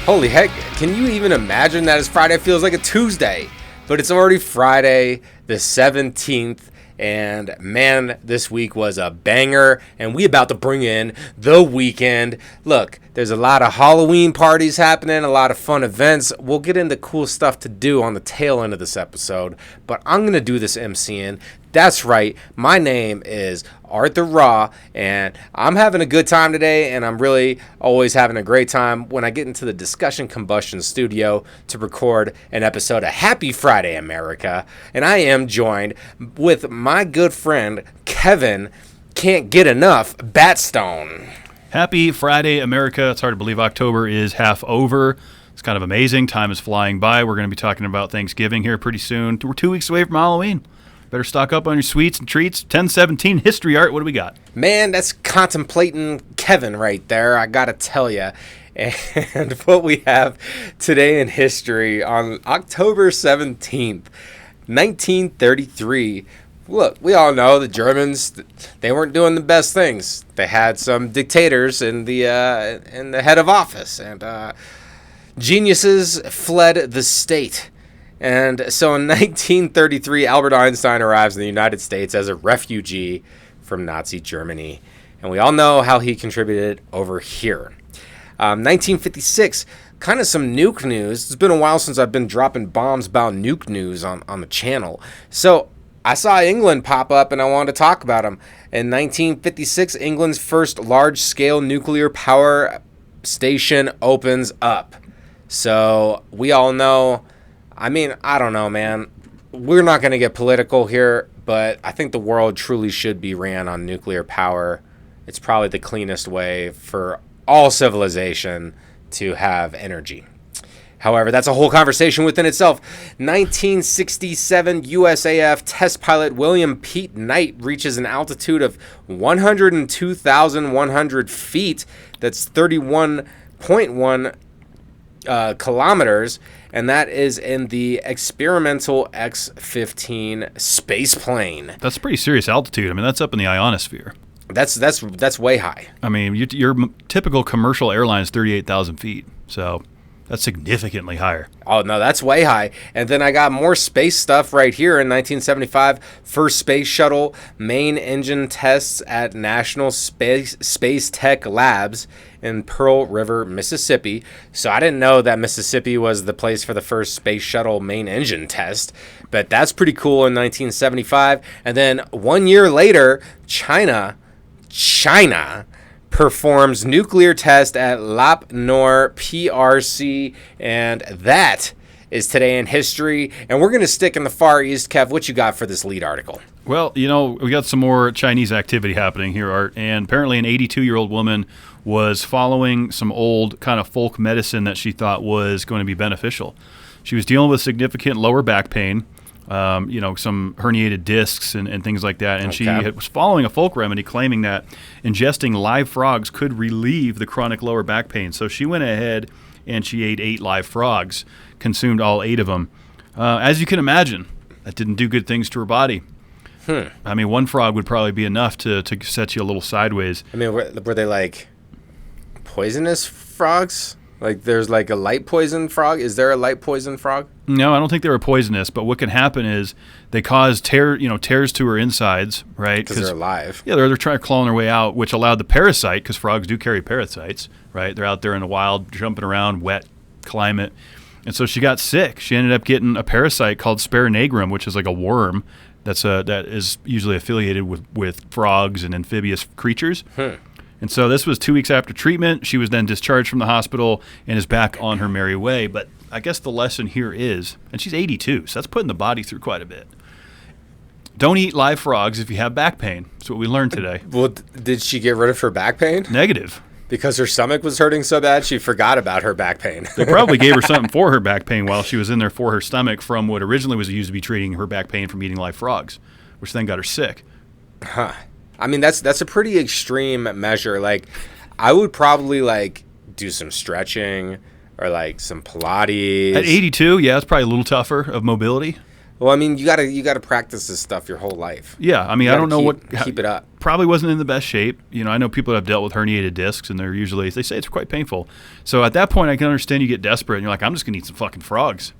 Holy heck, can you even imagine that it's Friday? It feels like a Tuesday, but it's already Friday the 17th. And man, this week was a banger, and we about to bring in the weekend. Look, there's a lot of Halloween parties happening, a lot of fun events. We'll get into cool stuff to do on the tail end of this episode, but I'm going to do this MCing. That's right, my name is Arthur Raw, and I'm having a good time today, and I'm really always having a great time when I get into the Discussion Combustion studio to record an episode of Happy Friday, America. And I am joined with my good friend, Kevin, can't get enough, Batstone. Happy Friday, America. It's hard to believe October is half over. It's kind of amazing. Time is flying by. We're going to be talking about Thanksgiving here pretty soon. We're 2 weeks away from Halloween. Better stock up on your sweets and treats. 1017 history art. What do we got? Man, that's contemplating Kevin right there, I gotta tell you. And what we have today in history on October 17th, 1933. Look, we all know the Germans, they weren't doing the best things. They had some dictators in the head of office, and geniuses fled the state. And so in 1933, Albert Einstein arrives in the United States as a refugee from Nazi Germany. And we all know how he contributed over here. 1956, kind of some nuke news. It's been a while since I've been dropping bombs about nuke news on the channel. So I saw England pop up and I wanted to talk about them. In 1956, England's first large-scale nuclear power station opens up. So we all know... I mean, I don't know, man. We're not going to get political here, but I think the world truly should be ran on nuclear power. It's probably the cleanest way for all civilization to have energy. However, that's a whole conversation within itself. 1967, USAF test pilot William Pete Knight reaches an altitude of 102,100 feet. That's 31.1 kilometers. And that is in the experimental X-15 space plane. That's pretty serious altitude. I mean, that's up in the ionosphere. That's way high. I mean, your typical commercial airline is 38,000 feet. So that's significantly higher. Oh, no, that's way high. And then I got more space stuff right here. In 1975, first Space Shuttle main engine tests at National Space Tech Labs in Pearl River, Mississippi. So I didn't know that Mississippi was the place for the first Space Shuttle main engine test. But that's pretty cool in 1975. And then 1 year later, China performs nuclear test at Lop Nor PRC, and that is today in history. And we're going to stick in the Far East. Kev, what you got for this lead article? Well, you know, we got some more Chinese activity happening here, Art, and apparently an 82-year-old woman was following some old kind of folk medicine that she thought was going to be beneficial. She was dealing with significant lower back pain, some herniated discs and things like that. And she was following a folk remedy claiming that ingesting live frogs could relieve the chronic lower back pain. So she went ahead and she ate 8 live frogs, consumed all 8 of them. As you can imagine, that didn't do good things to her body. I mean, 1 frog would probably be enough to set you a little sideways. I mean, were they like poisonous frogs? Like there's like a light poison frog? Is there a light poison frog? No, I don't think they were poisonous, but what can happen is they cause tears to her insides, right? Because they're alive. Yeah, they're trying to claw their way out, which allowed the parasite, because frogs do carry parasites, right? They're out there in the wild, jumping around, wet climate. And so she got sick. She ended up getting a parasite called Sparinagrum, which is like a worm that is usually affiliated with frogs and amphibious creatures. And so this was 2 weeks after treatment. She was then discharged from the hospital and is back on her merry way. But I guess the lesson here is, and she's 82, so that's putting the body through quite a bit. Don't eat live frogs if you have back pain. That's what we learned today. Well, did she get rid of her back pain? Negative. Because her stomach was hurting so bad, she forgot about her back pain. They probably gave her something for her back pain while she was in there for her stomach from what originally was used to be treating her back pain from eating live frogs, which then got her sick. Huh. I mean, that's a pretty extreme measure. Like, I would probably, like, do some stretching or, like, some Pilates. At 82, yeah, it's probably a little tougher of mobility. Well, I mean, you gotta practice this stuff your whole life. Yeah, I mean, I don't know keep it up. Probably wasn't in the best shape. I know people that have dealt with herniated discs, and they say it's quite painful. So at that point, I can understand you get desperate, and you're like, I'm just gonna eat some fucking frogs.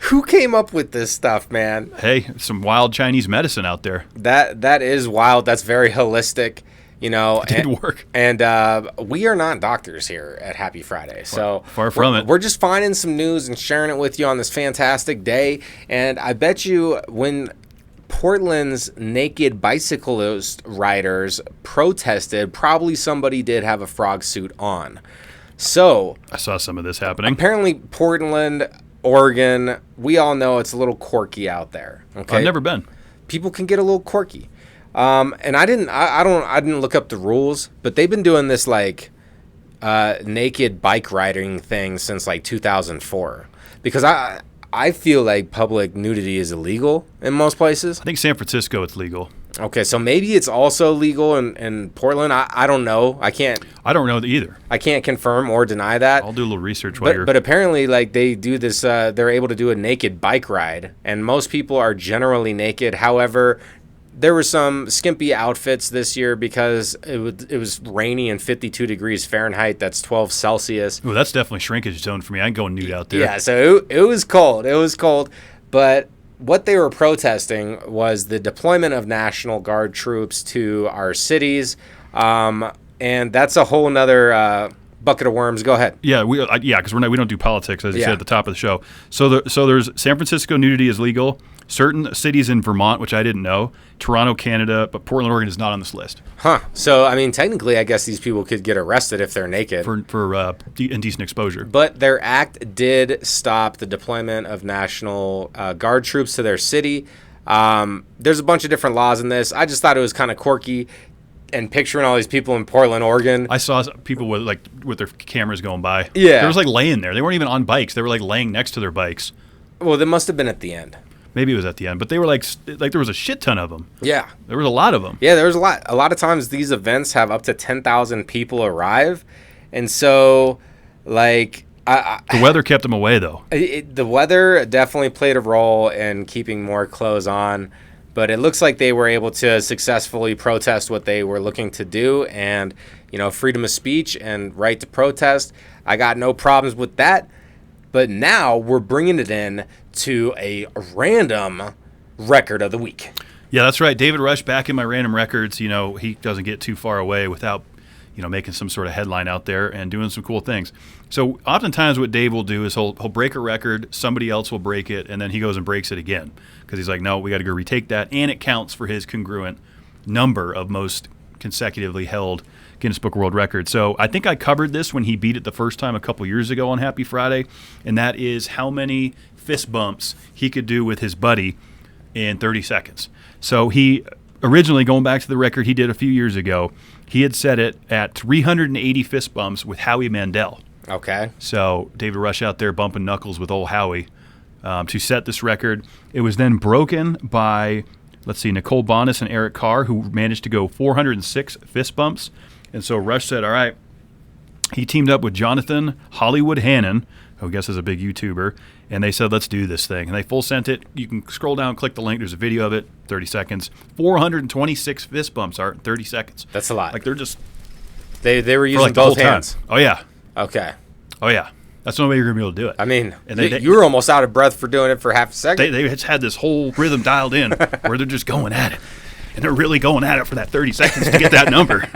Who came up with this stuff, man? Hey, some wild Chinese medicine out there. That is wild. That's very holistic. It did work. And we are not doctors here at Happy Friday. So far from it. We're just finding some news and sharing it with you on this fantastic day. And I bet you when Portland's naked bicyclist riders protested, probably somebody did have a frog suit on. So I saw some of this happening. Apparently Portland, Oregon, we all know it's a little quirky out there. Okay? I've never been. People can get a little quirky. And I didn't look up the rules, but they've been doing this like naked bike riding thing since like 2004. Because I feel like public nudity is illegal in most places. I think San Francisco it's legal. Okay, so maybe it's also legal in Portland. I don't know. I don't know either. I can't confirm or deny that. I'll do a little research But apparently, like, they do this. They're able to do a naked bike ride, and most people are generally naked. However, there were some skimpy outfits this year because it was rainy and 52 degrees Fahrenheit. That's 12 Celsius. Well, that's definitely shrinkage zone for me. I ain't going nude out there. Yeah, so it was cold. It was cold. But what they were protesting was the deployment of National Guard troops to our cities. And that's a whole nother bucket of worms. Go ahead. Yeah, because we don't do politics, as you said at the top of the show. So there's San Francisco nudity is legal. Certain cities in Vermont, which I didn't know, Toronto, Canada, but Portland, Oregon is not on this list. Huh. So, I mean, technically, I guess these people could get arrested if they're naked. For indecent exposure. But their act did stop the deployment of National Guard troops to their city. There's a bunch of different laws in this. I just thought it was kind of quirky. And picturing all these people in Portland, Oregon. I saw people with their cameras going by. Yeah. They was like laying there. They weren't even on bikes. They were like laying next to their bikes. Well, they must have been at the end. Maybe it was at the end, but they were like there was a shit ton of them. Yeah. There was a lot of them. Yeah, there was a lot. A lot of times these events have up to 10,000 people arrive. And so, like... the weather kept them away, though. The weather definitely played a role in keeping more clothes on. But it looks like they were able to successfully protest what they were looking to do. And, freedom of speech and right to protest. I got no problems with that. But now we're bringing it in to a random record of the week. Yeah, that's right. David Rush back in my random records. He doesn't get too far away without, making some sort of headline out there and doing some cool things. So oftentimes what Dave will do is he'll break a record, somebody else will break it, and then he goes and breaks it again. Because he's like, no, we got to go retake that. And it counts for his congruent number of most consecutively held Guinness Book of World Records. So I think I covered this when he beat it the first time a couple years ago on Happy Friday, and that is how many fist bumps he could do with his buddy in 30 seconds. So he originally, going back to the record he did a few years ago, he had set it at 380 fist bumps with Howie Mandel. Okay. So David Rush out there bumping knuckles with old Howie to set this record. It was then broken by, Nicole Bonas and Eric Carr, who managed to go 406 fist bumps. And so Rush said, all right, he teamed up with Jonathan Hollywood Hannon, who I guess is a big YouTuber, and they said, let's do this thing. And they full sent it. You can scroll down, click the link. There's a video of it, 30 seconds. 426 fist bumps are in 30 seconds. That's a lot. Like, they're just... They were using both hands. Time. Oh, yeah. Okay. Oh, yeah. That's the only way you're going to be able to do it. I mean, you were almost out of breath for doing it for half a second. They just had this whole rhythm dialed in where they're just going at it. And they're really going at it for that 30 seconds to get that number.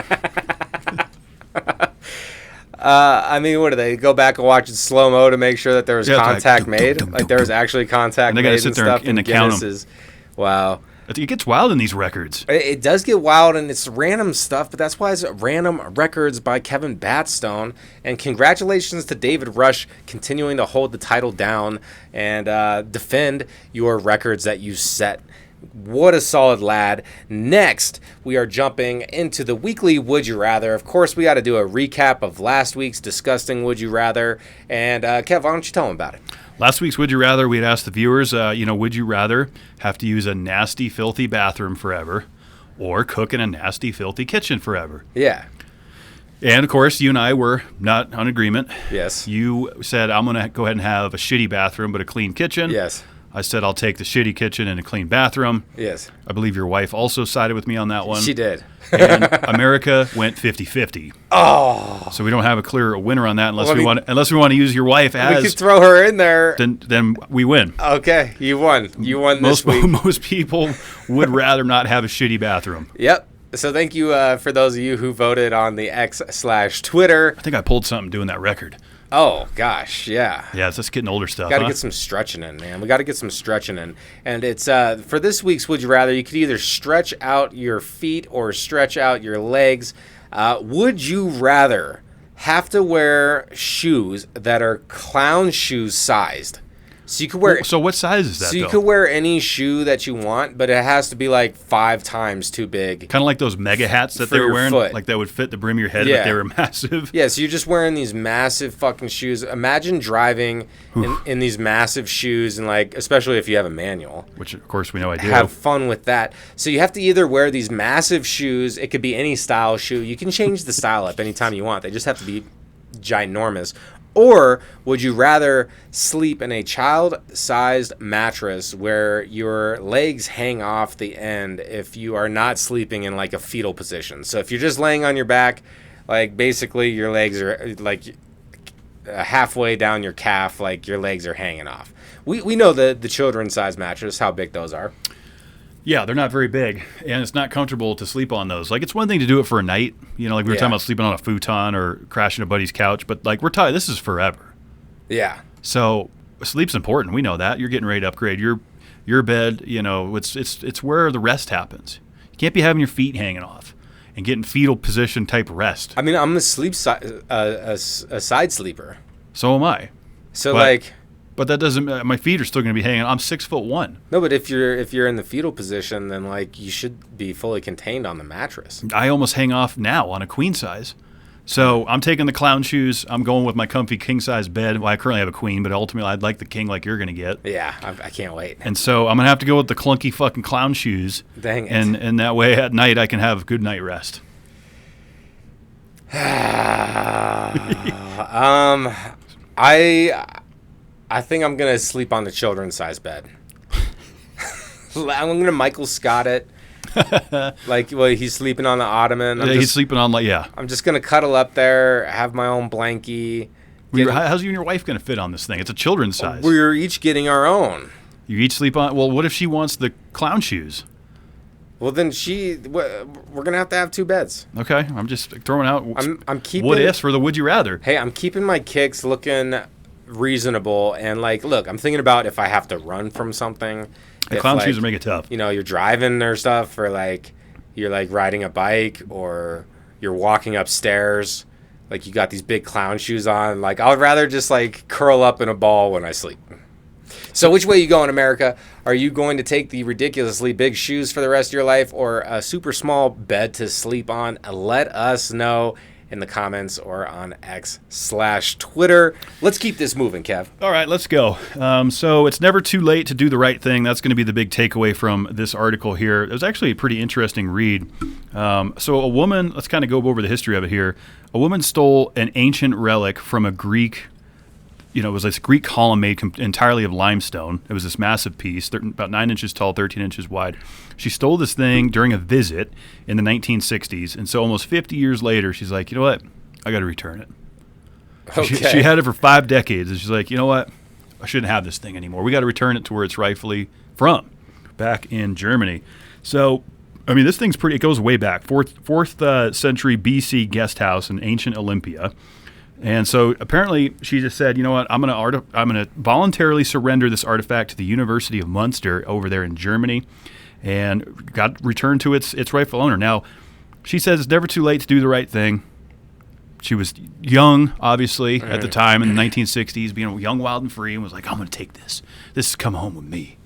What do they go back and watch it slow-mo to make sure that there was contact made? Like there was actually contact made and stuff. And count them. Wow. It gets wild in these records. It does get wild, and it's random stuff, but that's why it's Random Records by Kevin Batstone. And congratulations to David Rush continuing to hold the title down and defend your records that you set. What a solid lad. Next, we are jumping into the weekly Would You Rather. Of course, we got to do a recap of last week's disgusting Would You Rather. And Kev, why don't you tell them about it? Last week's Would You Rather, we had asked the viewers, would you rather have to use a nasty, filthy bathroom forever or cook in a nasty, filthy kitchen forever? Yeah. And, of course, you and I were not on agreement. Yes. You said, I'm going to go ahead and have a shitty bathroom but a clean kitchen. Yes. I said I'll take the shitty kitchen and a clean bathroom. Yes. I believe your wife also sided with me on that one. She did. And America went 50-50. Oh. So we don't have a clear winner on that unless Well, we want to use your wife as. We could throw her in there. Then we win. Okay, you won. You won this week. Most people would rather not have a shitty bathroom. Yep. So thank you for those of you who voted on the X/Twitter. I think I pulled something doing that record. Oh, gosh, yeah. Yeah, it's just getting older stuff. Got to get some stretching in, man. We got to get some stretching in. And it's for this week's Would You Rather, you could either stretch out your feet or stretch out your legs. Would you rather have to wear shoes that are clown shoes sized? So you could wear. So what size is that? So you could wear any shoe that you want, but it has to be like 5 times too big. Kind of like those mega hats that for they were your wearing, foot. like that would fit the brim of your head, Yeah. but they were massive. Yeah, so you're just wearing these massive fucking shoes. Imagine driving in these massive shoes, and like, especially if you have a manual. Which, of course, we know I do. Have fun with that. So you have to either wear these massive shoes. It could be any style shoe. You can change the style up anytime you want. They just have to be ginormous. Or would you rather sleep in a child-sized mattress where your legs hang off the end if you are not sleeping in like a fetal position? So if you're just laying on your back, like basically your legs are like halfway down your calf, like your legs are hanging off. We know the children's-sized mattress, how big those are. Yeah, they're not very big, and it's not comfortable to sleep on those. Like, it's one thing to do it for a night, like we were talking about sleeping on a futon or crashing a buddy's couch, but like, we're tired. This is forever. Yeah. So sleep's important. We know that. You're getting ready to upgrade your bed. It's where the rest happens. You can't be having your feet hanging off and getting fetal position type rest. I mean, I'm a side sleeper. So am I. So But that doesn't. My feet are still going to be hanging. I'm 6'1". No, but if you're in the fetal position, then like you should be fully contained on the mattress. I almost hang off now on a queen size. So I'm taking the clown shoes. I'm going with my comfy king size bed. Well, I currently have a queen, but ultimately I'd like the king like you're going to get. Yeah, I can't wait. And so I'm going to have to go with the clunky fucking clown shoes. Dang it. And that way at night I can have a good night rest. I think I'm going to sleep on the children's size bed. I'm going to Michael Scott it. He's sleeping on the ottoman. He's sleeping on I'm just going to cuddle up there, have my own blankie. How's you and your wife going to fit on this thing? It's a children's size. We're each getting our own. You each sleep on. Well, what if she wants the clown shoes? Well, then we're going to have 2 beds. Okay, I'm just throwing out I'm keeping what ifs for the would you rather. Hey, I'm keeping my kicks looking reasonable, and like, look, I'm thinking about if I have to run from something. The clown shoes will make it tough. You're driving or stuff, or like you're like riding a bike, or you're walking upstairs, like you got these big clown shoes on. Like, I would rather just like curl up in a ball when I sleep. So which way you going, America? Are you going to take the ridiculously big shoes for the rest of your life, or a super small bed to sleep on? Let us know in the comments or on X/Twitter. Let's keep this moving, Kev. All right, let's go. So it's never too late to do the right thing. That's going to be the big takeaway from this article here. It was actually a pretty interesting read. So a woman, let's kind of go over the history of it here. A woman stole an ancient relic from a Greek, it was this Greek column made entirely of limestone. It was this massive piece, about 9 inches tall, 13 inches wide. She stole this thing during a visit in the 1960s, and so almost 50 years later, she's like, you know what? I got to return it. Okay. She had it for 5 decades, and she's like, you know what? I shouldn't have this thing anymore. We got to return it to where it's rightfully from, back in Germany. So, I mean, this thing's pretty. It goes way back, fourth century BC guest house in ancient Olympia. And so apparently she just said, you know what, I'm gonna voluntarily surrender this artifact to the University of Munster over there in Germany, and got returned to its rightful owner. Now, she says it's never too late to do the right thing. She was young, obviously, at the time in the 1960s, being young, wild, and free, and was like, I'm going to take this. This is come home with me.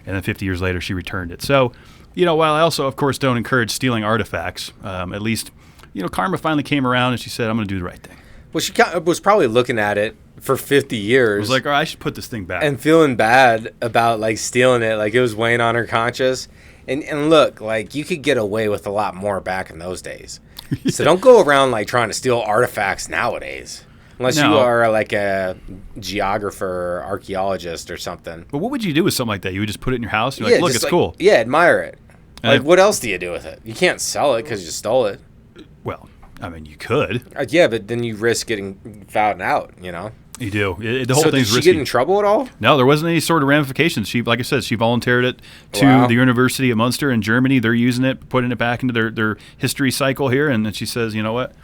And then 50 years later, she returned it. So, while I also, of course, don't encourage stealing artifacts, at least, karma finally came around, and she said, I'm going to do the right thing. Well, she was probably looking at it for 50 years. I was like, all right, I should put this thing back. And feeling bad about, like, stealing it. Like, it was weighing on her conscience. And look, like, you could get away with a lot more back in those days. Yeah. So don't go around, like, trying to steal artifacts nowadays. Unless No. you are like a geographer or archaeologist or something. But what would you do with something like that? You would just put it in your house? You're like, look, just it's cool. Yeah, admire it. And Like, if- what else do you do with it? You can't sell it because you stole it. Well, I mean, you could. Yeah, but then you risk getting found out, you know? You do. The whole So thing's did she risky. get in trouble at all? No, there wasn't any sort of ramifications. She, like I said, she volunteered it to Wow. the University of Munster in Germany. They're using it, putting it back into their history cycle here. And then she says, you know what?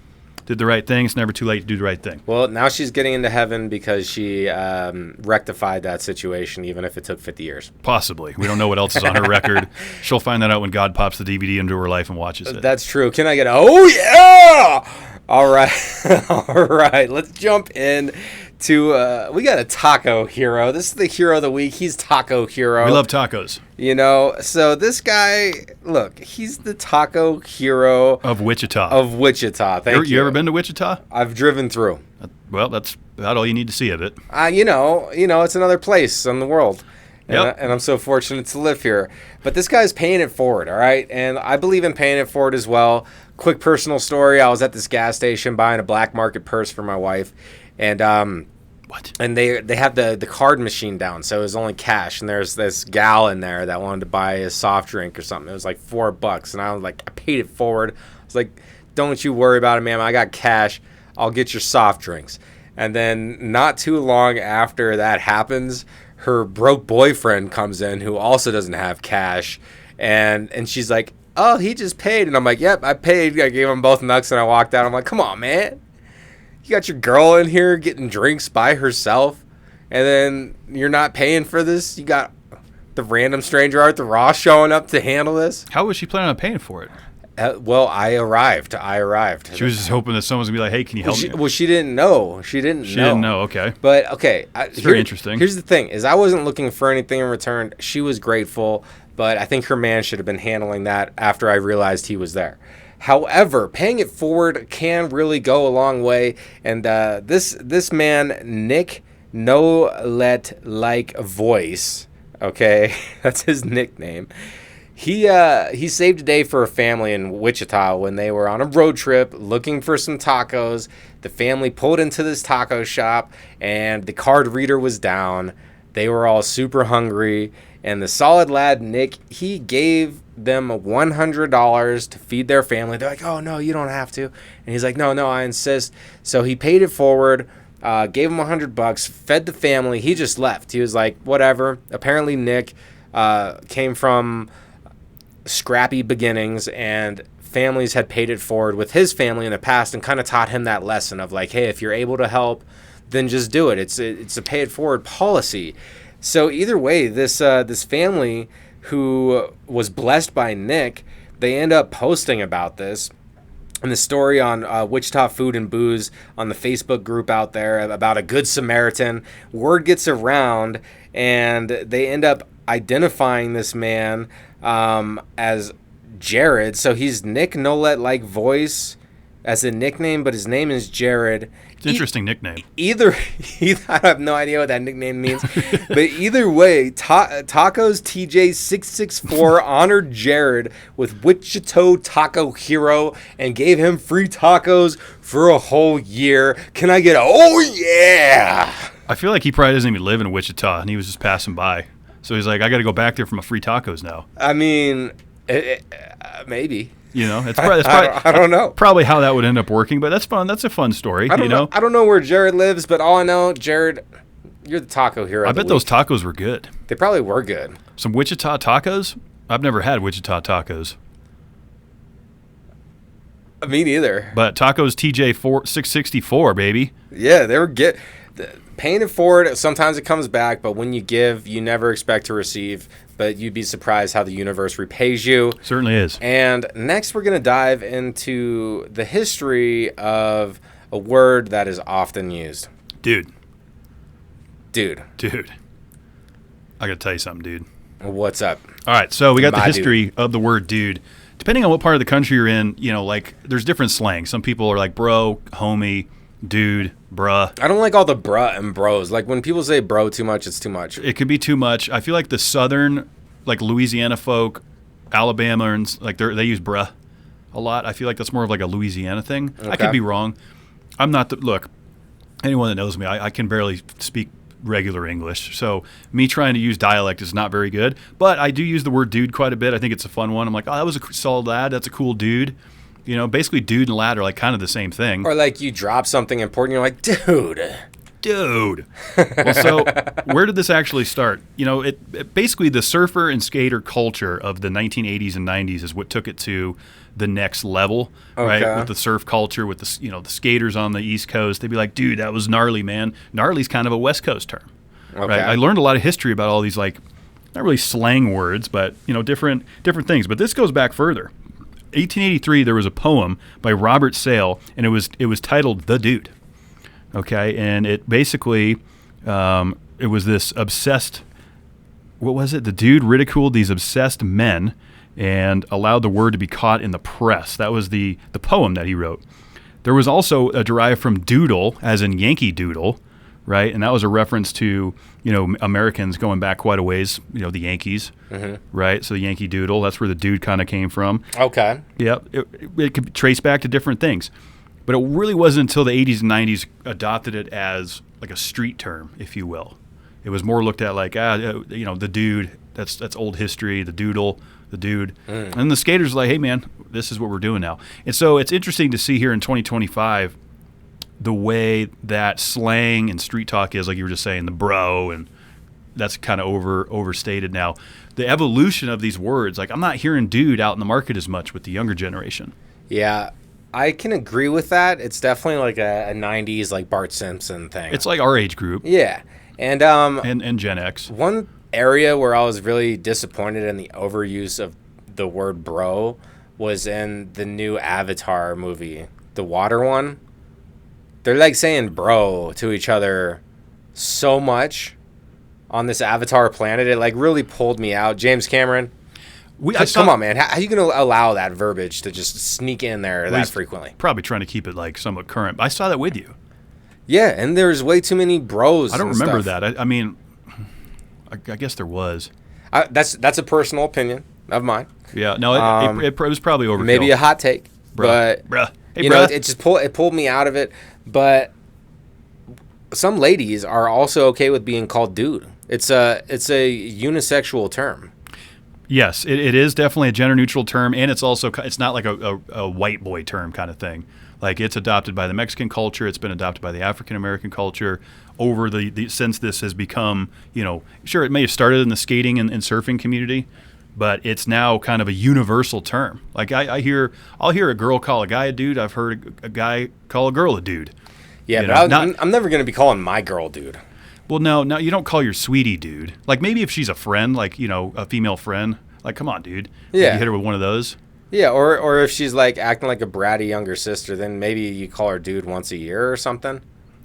Did the right thing. It's never too late to do the right thing. Well, now she's getting into heaven because she rectified that situation, even if it took 50 years. Possibly. We don't know what else is on her record. She'll find that out when God pops the DVD into her life and watches it. That's true. Can I get oh yeah? All right. All right. Let's jump in to we got a taco hero. This is the hero of the week. He's taco hero. We love tacos. You know, so this guy, look, he's the taco hero Of Wichita. of Wichita. Thank you. You ever been to Wichita? I've driven through. Well, that's about all you need to see of it. You know, it's another place in the world. Yep. And I'm so fortunate to live here. But this guy's paying it forward, all right? And I believe in paying it forward as well. Quick personal story. I was at this gas station buying a black market purse for my wife. And What? and they had the card machine down, so it was only cash. And there's this gal in there that wanted to buy a soft drink or something. It was like $4. And I was like, I paid it forward. I was like, don't you worry about it, ma'am. I got cash. I'll get your soft drinks. And then not too long after that happens, her broke boyfriend comes in who also doesn't have cash. And she's like, oh, he just paid. And I'm like, yep, I paid. I gave him both nuts and I walked out. I'm like, come on, man. You got your girl in here getting drinks by herself, and then you're not paying for this? You got the random stranger Arthur Ross showing up to handle this? How was she planning on paying for it? Well, I arrived. She was just hoping that someone's going to be like, hey, can you help me? Well, she didn't know. She didn't know. Okay. But, okay. It's very interesting. Here's the thing, is I wasn't looking for anything in return. She was grateful, but I think her man should have been handling that after I realized he was there. However, paying it forward can really go a long way. And this man, Nick No Let Like Voice, okay, that's his nickname. He saved a day for a family in Wichita when they were on a road trip looking for some tacos. The family pulled into this taco shop and the card reader was down. They were all super hungry. And the solid lad, Nick, he gave them $100 to feed their family. They're like, oh, no, you don't have to. And he's like, no, I insist. So he paid it forward, gave him $100, fed the family. He just left. He was like, whatever. Apparently, Nick came from scrappy beginnings, and families had paid it forward with his family in the past and kind of taught him that lesson of like, hey, if you're able to help, then just do it. It's a pay it forward policy. So either way, this family who was blessed by Nick, they end up posting about this. And the story on Wichita Food and Booze on the Facebook group out there about a good Samaritan. Word gets around, and they end up identifying this man as Jared. So he's Nick No Let Like Voice as a nickname, but his name is Jared. It's an interesting nickname. Either I have no idea what that nickname means, but either way, Tacos TJ664 honored Jared with Wichita Taco Hero and gave him free tacos for a whole year. Can I get a oh yeah? I feel like he probably doesn't even live in Wichita, and he was just passing by. So he's like, I got to go back there for my free tacos now. I mean, maybe. You know, it's probably, I don't know. Probably how that would end up working, but that's fun. That's a fun story. I don't know. I don't know where Jared lives, but all I know, Jared, you're the taco hero. I bet those tacos were good. They probably were good. Some Wichita tacos? I've never had Wichita tacos. Me neither. But tacos TJ664, baby. Yeah, they were good. Paying it forward, sometimes it comes back, but when you give, you never expect to receive. But you'd be surprised how the universe repays you. Certainly is. And next, we're going to dive into the history of a word that is often used. Dude. I got to tell you something, dude. What's up? All right, so we got the My history of the word dude. Depending on what part of the country you're in, you know, like, there's different slang. Some people are like bro, homie, dude, bruh. I don't like all the bruh and bros. Like, when people say bro too much, it's too much. It could be too much. I feel like the southern, like Louisiana folk, Alabamans, like they use bruh a lot. I feel like that's more of like a Louisiana thing. Okay. I could be wrong. I'm not the look. anyone that knows me, I can barely speak regular English. So me trying to use dialect is not very good. But I do use the word dude quite a bit. I think it's a fun one. I'm like, oh, that was a solid lad. That's a cool dude. You know, basically dude and lad are like kind of the same thing. Or like you drop something important, you're like, dude. Well, so where did this actually start? You know, it basically the surfer and skater culture of the 1980s and 90s is what took it to the next level, right? With the surf culture, with the skaters on the East Coast, they'd be like, dude, that was gnarly, man. Gnarly's kind of a West Coast term, right? I learned a lot of history about all these, like, not really slang words, but, you know, different things. But this goes back further. 1883, there was a poem by Robert Sale, and it was titled "The Dude." Okay, and it basically it was this obsessed. What was it? The dude ridiculed these obsessed men and allowed the word to be caught in the press. That was the poem that he wrote. There was also a derived from doodle, as in Yankee Doodle, right? And that was a reference to, you know, Americans going back quite a ways, you know, the Yankees, right? So the Yankee Doodle, that's where the dude kind of came from. Okay. Yep. It could trace back to different things. But it really wasn't until the 80s and 90s adopted it as like a street term, if you will. It was more looked at like, you know, the dude, that's old history, the doodle, the dude. And the skaters are like, hey, man, this is what we're doing now. And so it's interesting to see here in 2025 the way that slang and street talk is, like you were just saying, the bro, and that's kind of overstated now. The evolution of these words, like I'm not hearing dude out in the market as much with the younger generation. Yeah, I can agree with that. It's definitely like a 90s like Bart Simpson thing. It's like our age group. Yeah. And Gen X. One area where I was really disappointed in the overuse of the word bro was in the new Avatar movie, the water one. They're like saying bro to each other so much on this Avatar planet. It like really pulled me out. James Cameron, come on, man. How are you going to allow that verbiage to just sneak in there that frequently? Probably trying to keep it like somewhat current. I saw that with you. Yeah, and there's way too many bros. I don't remember that. I mean, I guess there was. That's a personal opinion of mine. Yeah, no, it was probably overkill. Maybe a hot take, but hey, you know, it just pulled me out of it. But some ladies are also okay with being called dude. It's a unisexual term. Yes, it is definitely a gender neutral term, and it's not like a white boy term kind of thing. Like it's adopted by the Mexican culture, it's been adopted by the African American culture over since this has become, you know, sure, it may have started in the skating and surfing community, but it's now kind of a universal term. Like I'll hear a girl call a guy a dude. I've heard a guy call a girl a dude. Yeah, but I'm never going to be calling my girl dude. Well, no, you don't call your sweetie dude. Like maybe if she's a friend, like, you know, a female friend, like, come on, dude. Yeah. You hit her with one of those. Yeah, or if she's like acting like a bratty younger sister, then maybe you call her dude once a year or something.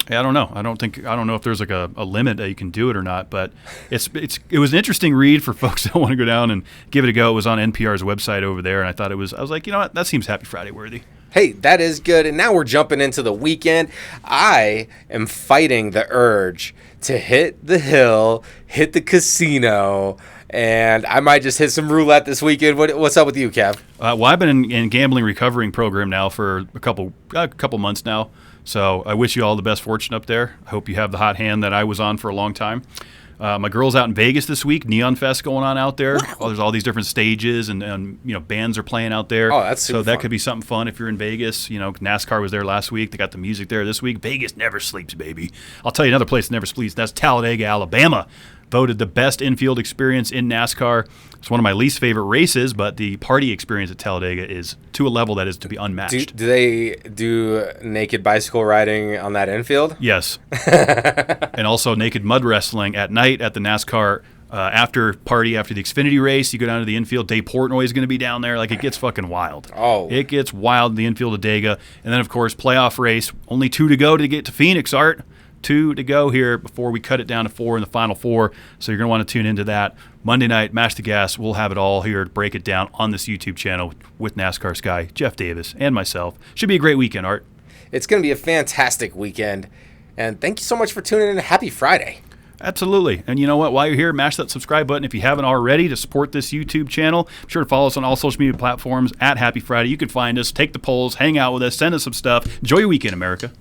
Yeah, I don't know. I don't know if there's like a limit that you can do it or not, but it was an interesting read for folks that want to go down and give it a go. It was on NPR's website over there, and I was like, you know what, that seems Happy Friday worthy. Hey, that is good. And now we're jumping into the weekend. I am fighting the urge to hit the hill, hit the casino, and I might just hit some roulette this weekend. What's up with you, Kev? Well, I've been in gambling recovering program now for a couple months now. So I wish you all the best fortune up there. I hope you have the hot hand that I was on for a long time. My girl's out in Vegas this week. Neon Fest going on out there. Wow. There's all these different stages and you know, bands are playing out there. Oh, that's super so that fun. could be something fun if you're in Vegas. You know, NASCAR was there last week. They got the music there this week. Vegas never sleeps, baby. I'll tell you another place that never sleeps. That's Talladega, Alabama. Voted the best infield experience in NASCAR. It's one of my least favorite races, but the party experience at Talladega is to a level that is to be unmatched. Do they do naked bicycle riding on that infield? Yes. And also naked mud wrestling at night at the NASCAR after the Xfinity race. You go down to the infield. Dave Portnoy is going to be down there. Like, it gets fucking wild. Oh. It gets wild in the infield of Dega. And then, of course, playoff race. Only 2 to go to get to Phoenix, Art. 2 to go here before we cut it down to 4 in the final 4. So you're going to want to tune into that. Monday night, Mash the Gas. We'll have it all here to break it down on this YouTube channel with NASCAR Sky, Jeff Davis, and myself. Should be a great weekend, Art. It's going to be a fantastic weekend. And thank you so much for tuning in. Happy Friday. Absolutely. And you know what? While you're here, mash that subscribe button if you haven't already to support this YouTube channel. Be sure to follow us on all social media platforms at Happy Friday. You can find us, take the polls, hang out with us, send us some stuff. Enjoy your weekend, America.